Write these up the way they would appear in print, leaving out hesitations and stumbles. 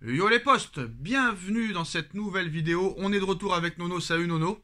Yo les postes, bienvenue dans cette nouvelle vidéo. On est de retour avec Nono. Salut Nono.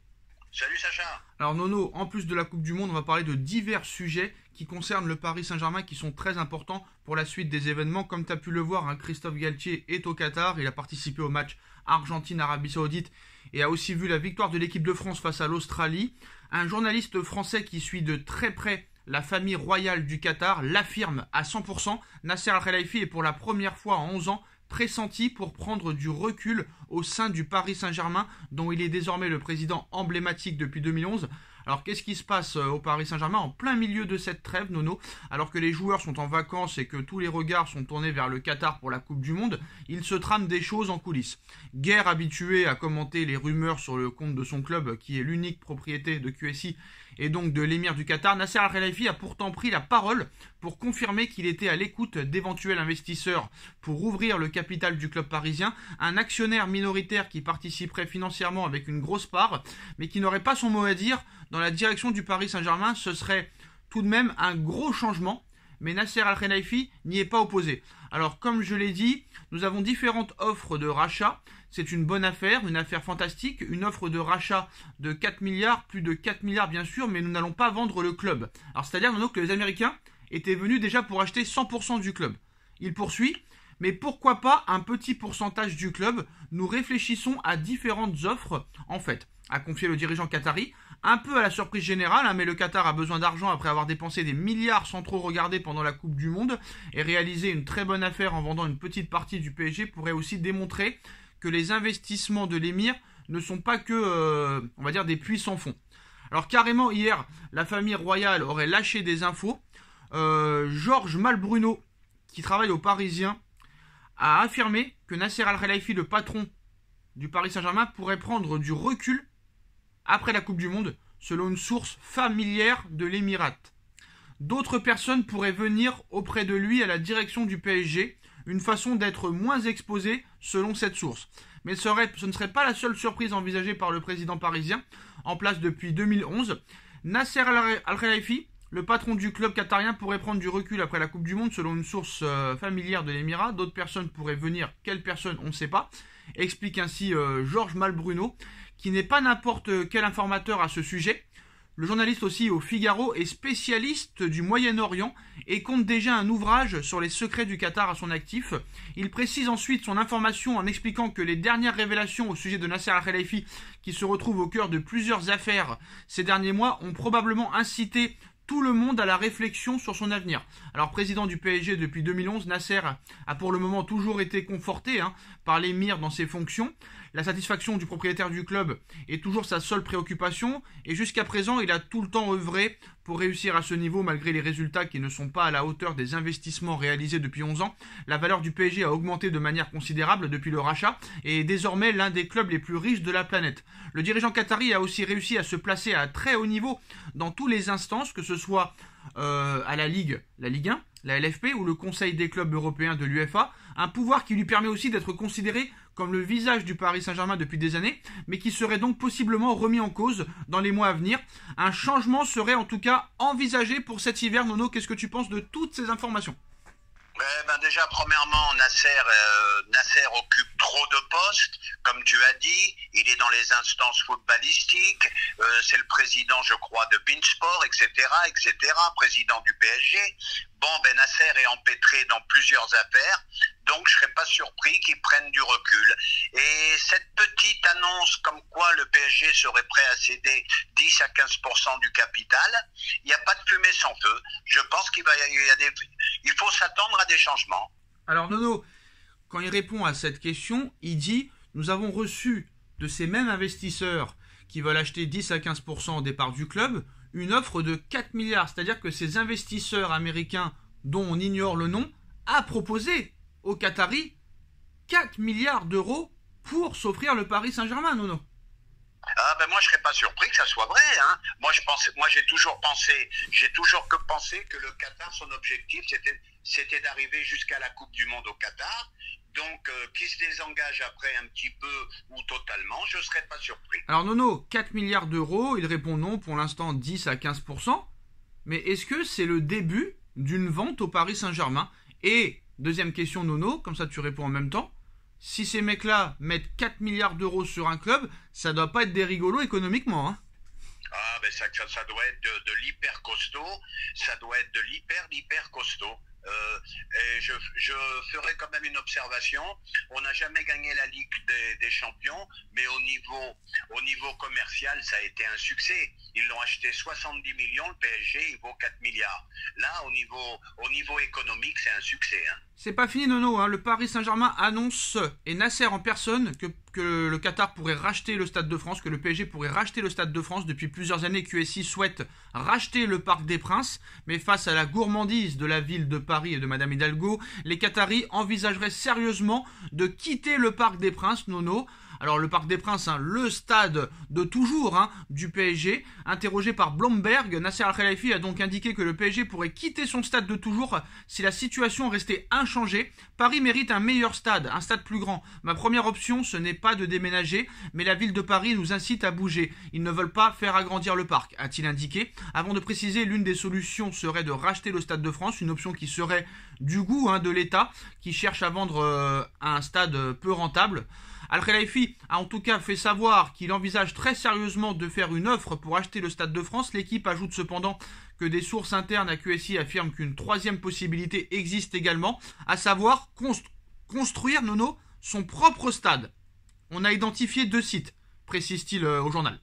Salut Sacha. Alors Nono, en plus de la Coupe du Monde, on va parler de divers sujets qui concernent le Paris Saint-Germain qui sont très importants pour la suite des événements. Comme tu as pu le voir, Christophe Galtier est au Qatar. Il a participé au match Argentine-Arabie Saoudite et a aussi vu la victoire de l'équipe de France face à l'Australie. Un journaliste français qui suit de très près la famille royale du Qatar l'affirme à 100%. Nasser Al-Khelaifi est pour la première fois en 11 ans pressenti pour prendre du recul au sein du Paris Saint-Germain, dont il est désormais le président emblématique depuis 2011. Alors qu'est-ce qui se passe au Paris Saint-Germain en plein milieu de cette trêve, Nono? Alors que les joueurs sont en vacances et que tous les regards sont tournés vers le Qatar pour la Coupe du Monde, il se trame des choses en coulisses. Guerre habitué à commenter les rumeurs sur le compte de son club, qui est l'unique propriété de QSI et donc de l'émir du Qatar, Nasser Al-Khelaifi a pourtant pris la parole pour confirmer qu'il était à l'écoute d'éventuels investisseurs pour ouvrir le capital du club parisien, un actionnaire minoritaire qui participerait financièrement avec une grosse part, mais qui n'aurait pas son mot à dire dans la direction du Paris Saint-Germain. Ce serait tout de même un gros changement, mais Nasser Al-Khelaifi n'y est pas opposé. Alors comme je l'ai dit, nous avons différentes offres de rachat. C'est une bonne affaire, une affaire fantastique, une offre de rachat de 4 milliards, plus de 4 milliards bien sûr, mais nous n'allons pas vendre le club. Alors c'est-à-dire Nono, que les Américains étaient venus déjà pour acheter 100% du club. Il poursuit, mais pourquoi pas un petit pourcentage du club? Nous réfléchissons à différentes offres, en fait, a confié le dirigeant qatari, un peu à la surprise générale, mais le Qatar a besoin d'argent après avoir dépensé des milliards sans trop regarder pendant la Coupe du Monde, et réaliser une très bonne affaire en vendant une petite partie du PSG pourrait aussi démontrer que les investissements de l'émir ne sont pas que, on va dire, des puits sans fond. Alors carrément hier, la famille royale aurait lâché des infos. Georges Malbruno, qui travaille au Parisien, a affirmé que Nasser Al-Khelaifi, le patron du Paris Saint-Germain, pourrait prendre du recul après la Coupe du Monde, selon une source familière de l'Émirat. D'autres personnes pourraient venir auprès de lui à la direction du PSG, une façon d'être moins exposé selon cette source. Mais ce ne serait pas la seule surprise envisagée par le président parisien, en place depuis 2011. Nasser Al-Khelaifi, le patron du club qatarien, pourrait prendre du recul après la Coupe du Monde selon une source familière de l'Émirat. D'autres personnes pourraient venir, quelles personnes on ne sait pas, explique ainsi Georges Malbruno, qui n'est pas n'importe quel informateur à ce sujet. Le journaliste aussi au Figaro est spécialiste du Moyen-Orient et compte déjà un ouvrage sur les secrets du Qatar à son actif. Il précise ensuite son information en expliquant que les dernières révélations au sujet de Nasser Al-Khelaifi, qui se retrouve au cœur de plusieurs affaires ces derniers mois, ont probablement incité tout le monde à la réflexion sur son avenir. Alors président du PSG depuis 2011, Nasser a pour le moment toujours été conforté par l'émir dans ses fonctions. La satisfaction du propriétaire du club est toujours sa seule préoccupation et jusqu'à présent il a tout le temps œuvré pour réussir à ce niveau malgré les résultats qui ne sont pas à la hauteur des investissements réalisés depuis 11 ans. La valeur du PSG a augmenté de manière considérable depuis le rachat et est désormais l'un des clubs les plus riches de la planète. Le dirigeant qatari a aussi réussi à se placer à très haut niveau dans tous les instances, que ce soit à la Ligue 1, la LFP ou le Conseil des clubs européens de l'UEFA, un pouvoir qui lui permet aussi d'être considéré comme le visage du Paris Saint-Germain depuis des années, mais qui serait donc possiblement remis en cause dans les mois à venir. Un changement serait en tout cas envisagé pour cet hiver. Nono, qu'est-ce que tu penses de toutes ces informations? Déjà, premièrement, Nasser occupe trop de postes, comme tu as dit. Il est dans les instances footballistiques. C'est le président, je crois, de Beansport, etc., président du PSG. Nasser est empêtré dans plusieurs affaires, donc je ne serais pas surpris qu'il prenne du recul. Et cette petite annonce comme quoi le PSG serait prêt à céder 10 à 15% du capital, il n'y a pas de fumée sans feu. Je pense qu'il faut s'attendre à des changements. Alors Nono, quand il répond à cette question, il dit « Nous avons reçu de ces mêmes investisseurs qui veulent acheter 10 à 15% au départ du club, une offre de 4 milliards. » C'est-à-dire que ces investisseurs américains, dont on ignore le nom, a proposé aux Qataris 4 milliards d'euros pour s'offrir le Paris Saint-Germain, Nono. Moi je serais pas surpris que ça soit vrai. Moi j'ai toujours pensé que le Qatar, son objectif c'était d'arriver jusqu'à la Coupe du Monde au Qatar. Donc qui se désengage après un petit peu ou totalement, je serais pas surpris. Alors Nono, 4 milliards d'euros, il répond non, pour l'instant 10 à 15%. Mais est-ce que c'est le début d'une vente au Paris Saint-Germain? Et deuxième question Nono, comme ça tu réponds en même temps, si ces mecs-là mettent 4 milliards d'euros sur un club, ça doit pas être des rigolos économiquement, hein. Ah, ben ça doit être de l'hyper costaud, ça doit être de l'hyper costaud. Et je ferai quand même une observation. On n'a jamais gagné la Ligue des Champions, mais au niveau commercial, ça a été un succès. Ils l'ont acheté 70 millions, le PSG, il vaut 4 milliards. Là, au niveau économique, c'est un succès, hein. C'est pas fini, Nono, hein. Le Paris Saint-Germain annonce, et Nasser en personne, que le Qatar pourrait racheter le Stade de France, que le PSG pourrait racheter le Stade de France. Depuis plusieurs années, QSI souhaite racheter le Parc des Princes, mais face à la gourmandise de la ville de Paris et de Madame Hidalgo, les Qataris envisageraient sérieusement de quitter le Parc des Princes, Nono. Alors le Parc des Princes, hein, le stade de toujours, hein, du PSG. Interrogé par Bloomberg, Nasser Al-Khelaifi a donc indiqué que le PSG pourrait quitter son stade de toujours si la situation restait inchangée. Paris mérite un meilleur stade, un stade plus grand. Ma première option, ce n'est pas de déménager, mais la ville de Paris nous incite à bouger. Ils ne veulent pas faire agrandir le parc, a-t-il indiqué. Avant de préciser, l'une des solutions serait de racheter le Stade de France, une option qui serait du goût, hein, de l'État, qui cherche à vendre un stade peu rentable. Al-Khelaifi a en tout cas fait savoir qu'il envisage très sérieusement de faire une offre pour acheter le Stade de France. L'équipe ajoute cependant que des sources internes à QSI affirment qu'une troisième possibilité existe également, à savoir construire, Nono, son propre stade. On a identifié 2 sites, précise-t-il au journal.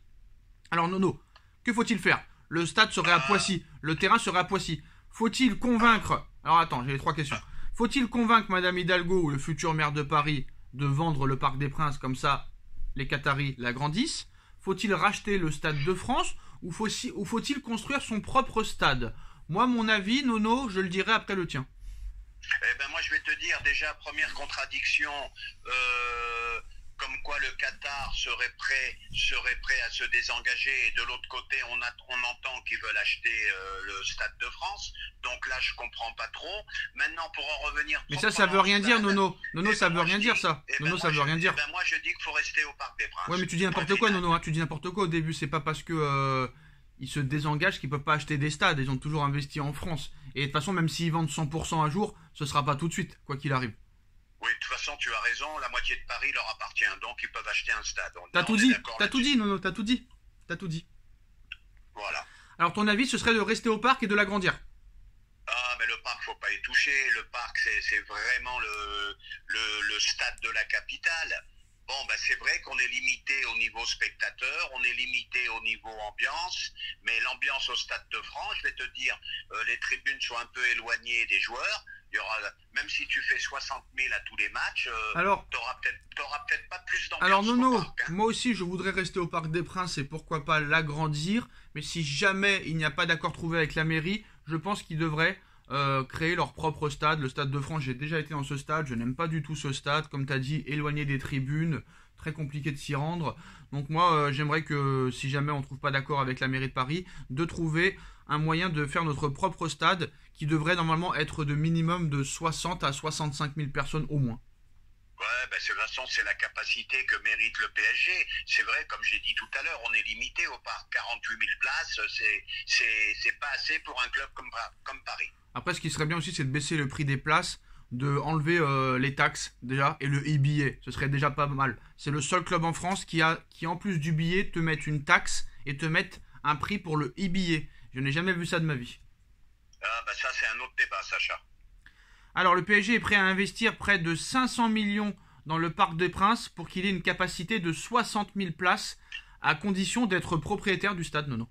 Alors Nono, que faut-il faire? Le stade serait à Poissy, le terrain serait à Poissy. Faut-il convaincre... Alors attends, j'ai les 3 questions. Faut-il convaincre Madame Hidalgo ou le futur maire de Paris de vendre le Parc des Princes, comme ça les Qataris l'agrandissent? Faut-il racheter le Stade de France ou faut-il construire son propre stade? Moi, mon avis, Nono, je le dirai après le tien. Eh ben moi, je vais te dire, déjà, première contradiction, comme quoi le Qatar serait prêt à se désengager, et de l'autre côté, on entend qu'ils veulent acheter le Stade de France. Donc là, je comprends pas trop. Maintenant, pour en revenir... Mais ça veut rien dire, Nono. Nono, ça veut rien dire, ça. Nono, ça veut rien dire. Ben moi, je dis qu'il faut rester au Parc des Princes. Ouais, mais tu dis n'importe quoi, Nono. Hein. Tu dis n'importe quoi au début. C'est pas parce que ils se désengagent qu'ils peuvent pas acheter des stades. Ils ont toujours investi en France. Et de toute façon, même s'ils vendent 100% un jour, ce sera pas tout de suite, quoi qu'il arrive. Oui, de toute façon, tu as raison, la moitié de Paris leur appartient, donc ils peuvent acheter un stade. T'as tout dit, Nono, t'as tout dit. Voilà. Alors ton avis, ce serait de rester au parc et de l'agrandir? Ah, mais le parc, faut pas y toucher. Le parc, c'est vraiment le stade de la capitale. Bon, ben c'est vrai qu'on est limité au niveau spectateur, on est limité au niveau ambiance, mais l'ambiance au Stade de France, je vais te dire, les tribunes sont un peu éloignées des joueurs. Il y aura, même si tu fais 60 000 à tous les matchs, t'auras peut-être pas plus d'ambiance. Alors Nono, au parc, hein. Moi aussi je voudrais rester au Parc des Princes et pourquoi pas l'agrandir, mais si jamais il n'y a pas d'accord trouvé avec la mairie, je pense qu'ils devraient créer leur propre stade. Le Stade de France, j'ai déjà été dans ce stade, je n'aime pas du tout ce stade, comme tu as dit, éloigné des tribunes, très compliqué de s'y rendre. Donc moi j'aimerais que si jamais on ne trouve pas d'accord avec la mairie de Paris, de trouver un moyen de faire notre propre stade qui devrait normalement être de minimum de 60 à 65 000 personnes au moins. Ouais, ben de toute façon, c'est la capacité que mérite le PSG. C'est vrai, comme j'ai dit tout à l'heure, on est limité au parc. 48 000 places, c'est pas assez pour un club comme Paris. Après, ce qui serait bien aussi, c'est de baisser le prix des places, de enlever les taxes déjà et le e-billet. Ce serait déjà pas mal. C'est le seul club en France qui en plus du billet te met une taxe et te met un prix pour le e-billet. Je n'ai jamais vu ça de ma vie. Ah bah ça c'est un autre débat, Sacha. Alors le PSG est prêt à investir près de 500 millions dans le Parc des Princes pour qu'il ait une capacité de 60 000 places à condition d'être propriétaire du stade, Nono.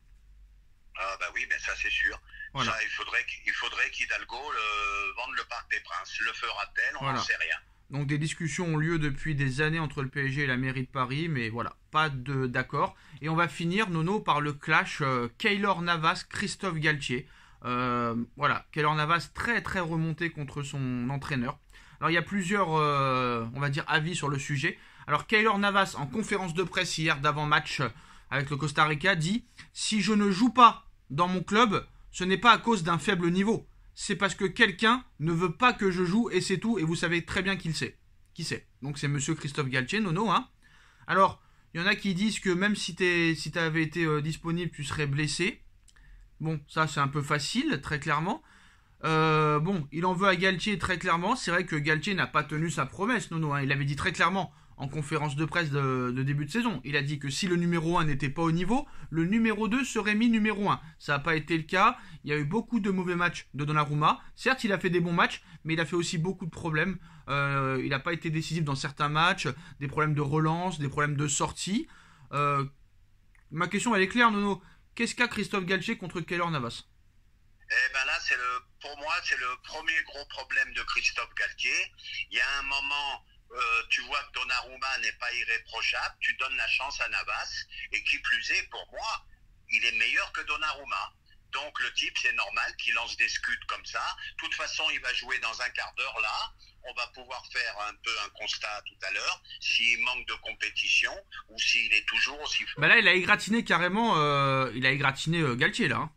Ah bah oui, mais ça c'est sûr. Voilà. Ça, il faudrait qu'Hidalgo vende le Parc des Princes. Le fera-t-elle? On n'en sait rien. Donc des discussions ont lieu depuis des années entre le PSG et la mairie de Paris, mais voilà, pas d'accord. Et on va finir, Nono, par le clash Keylor Navas-Christophe Galtier. Voilà, Keylor Navas très très remonté contre son entraîneur. Alors il y a plusieurs, on va dire, avis sur le sujet. Alors Keylor Navas, en conférence de presse hier d'avant-match avec le Costa Rica, dit « Si je ne joue pas dans mon club, ce n'est pas à cause d'un faible niveau. C'est parce que quelqu'un ne veut pas que je joue et c'est tout. Et vous savez très bien qui c'est. Donc c'est monsieur Christophe Galtier, Nono. Hein. Alors, il y en a qui disent que même si tu avais été disponible, tu serais blessé. Bon, ça c'est un peu facile, très clairement. Bon, il en veut à Galtier très clairement. C'est vrai que Galtier n'a pas tenu sa promesse, Nono. Hein. Il avait dit très clairement en conférence de presse de début de saison. Il a dit que si le numéro 1 n'était pas au niveau, le numéro 2 serait mis numéro 1. Ça n'a pas été le cas. Il y a eu beaucoup de mauvais matchs de Donnarumma. Certes, il a fait des bons matchs, mais il a fait aussi beaucoup de problèmes. Il n'a pas été décisif dans certains matchs. Des problèmes de relance, des problèmes de sortie. Ma question, elle est claire, Nono. Qu'est-ce qu'a Christophe Galtier contre Keylor Navas? Eh ben là, pour moi, c'est le premier gros problème de Christophe Galtier. Il y a un moment, tu vois que Donnarumma n'est pas irréprochable, tu donnes la chance à Navas, et qui plus est, pour moi, il est meilleur que Donnarumma. Donc le type, c'est normal qu'il lance des scuds comme ça. De toute façon, il va jouer dans un quart d'heure là. On va pouvoir faire un peu un constat tout à l'heure, s'il manque de compétition ou s'il est toujours aussi fort. Bah là, il a égratigné carrément, il a égratigné Galtier là. Hein.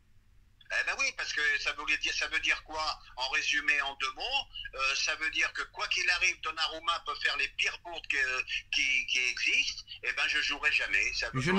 Eh ben oui, parce que ça veut dire quoi? En résumé, en deux mots, ça veut dire que quoi qu'il arrive, Donnarumma peut faire les pires bourdes qui existent. Eh ben, je jouerai jamais. Je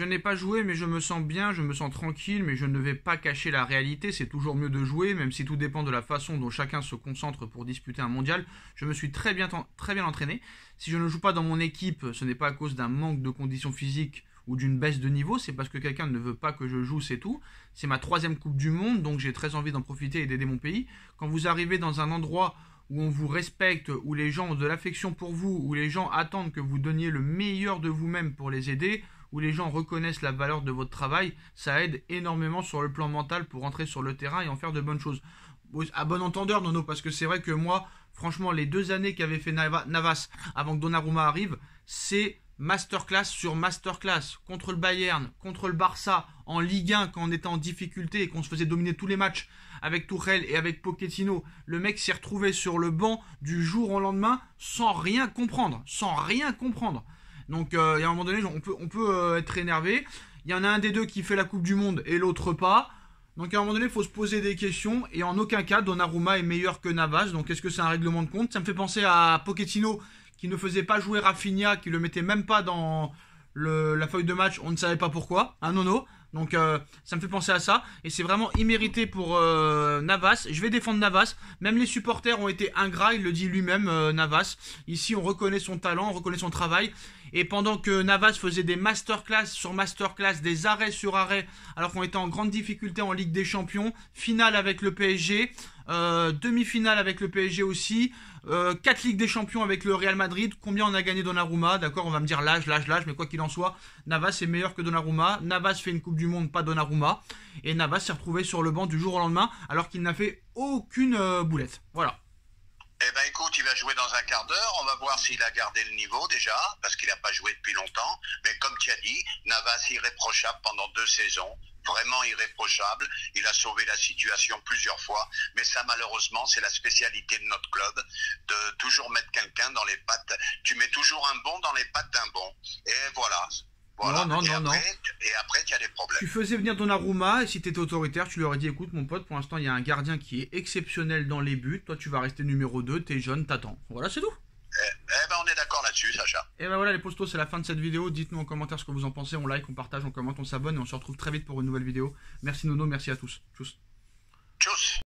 n'ai pas joué, mais je me sens bien, je me sens tranquille, mais je ne vais pas cacher la réalité. C'est toujours mieux de jouer, même si tout dépend de la façon dont chacun se concentre pour disputer un mondial. Je me suis très bien entraîné. Si je ne joue pas dans mon équipe, ce n'est pas à cause d'un manque de conditions physiques ou d'une baisse de niveau, c'est parce que quelqu'un ne veut pas que je joue, c'est tout. C'est ma 3e Coupe du Monde, donc j'ai très envie d'en profiter et d'aider mon pays. Quand vous arrivez dans un endroit où on vous respecte, où les gens ont de l'affection pour vous, où les gens attendent que vous donniez le meilleur de vous-même pour les aider, où les gens reconnaissent la valeur de votre travail, ça aide énormément sur le plan mental pour entrer sur le terrain et en faire de bonnes choses. À bon entendeur, Nono, parce que c'est vrai que moi, franchement, les 2 années qu'avait fait Navas avant que Donnarumma arrive, c'est masterclass sur masterclass, contre le Bayern, contre le Barça, en Ligue 1 quand on était en difficulté et qu'on se faisait dominer tous les matchs avec Tuchel et avec Pochettino. Le mec s'est retrouvé sur le banc du jour au lendemain sans rien comprendre, Donc il y a un moment donné, on peut être énervé. Il y en a un des deux qui fait la Coupe du Monde et l'autre pas. Donc à un moment donné, il faut se poser des questions. Et en aucun cas, Donnarumma est meilleur que Navas. Donc est-ce que c'est un règlement de compte? Ça me fait penser à Pochettino qui ne faisait pas jouer Rafinha, qui le mettait même pas dans la feuille de match, on ne savait pas pourquoi, un nono. Donc ça me fait penser à ça, et c'est vraiment immérité pour Navas. Je vais défendre Navas, même les supporters ont été ingrats, il le dit lui-même, Navas. Ici on reconnaît son talent, on reconnaît son travail, et pendant que Navas faisait des masterclass sur masterclass, des arrêts sur arrêts, alors qu'on était en grande difficulté en Ligue des Champions, finale avec le PSG, demi-finale avec le PSG aussi, 4 Ligues des Champions avec le Real Madrid. Combien on a gagné Donnarumma? D'accord, on va me dire l'âge, mais quoi qu'il en soit, Navas est meilleur que Donnarumma. Navas fait une Coupe du Monde, pas Donnarumma, et Navas s'est retrouvé sur le banc du jour au lendemain alors qu'il n'a fait aucune boulette. Voilà. Eh ben écoute, il va jouer dans un quart d'heure, on va voir s'il a gardé le niveau déjà, parce qu'il n'a pas joué depuis longtemps, mais comme tu as dit, Navas irréprochable pendant 2 saisons, vraiment irréprochable, il a sauvé la situation plusieurs fois, mais ça malheureusement c'est la spécialité de notre club, de toujours mettre quelqu'un dans les pattes, tu mets toujours un bon dans les pattes d'un bon, et voilà. Voilà. Non. Et après, tu as des problèmes. Tu faisais venir Donnarumma, et si tu étais autoritaire, tu lui aurais dit, écoute mon pote, pour l'instant il y a un gardien qui est exceptionnel dans les buts, toi tu vas rester numéro 2, t'es jeune, t'attends. Voilà, c'est tout. Eh ben on est d'accord là-dessus, Sacha. Et ben voilà les postos, c'est la fin de cette vidéo. Dites-nous en commentaire ce que vous en pensez, on like, on partage, on commente, on s'abonne, et on se retrouve très vite pour une nouvelle vidéo. Merci Nono, merci à tous. Tchuss. Tchuss.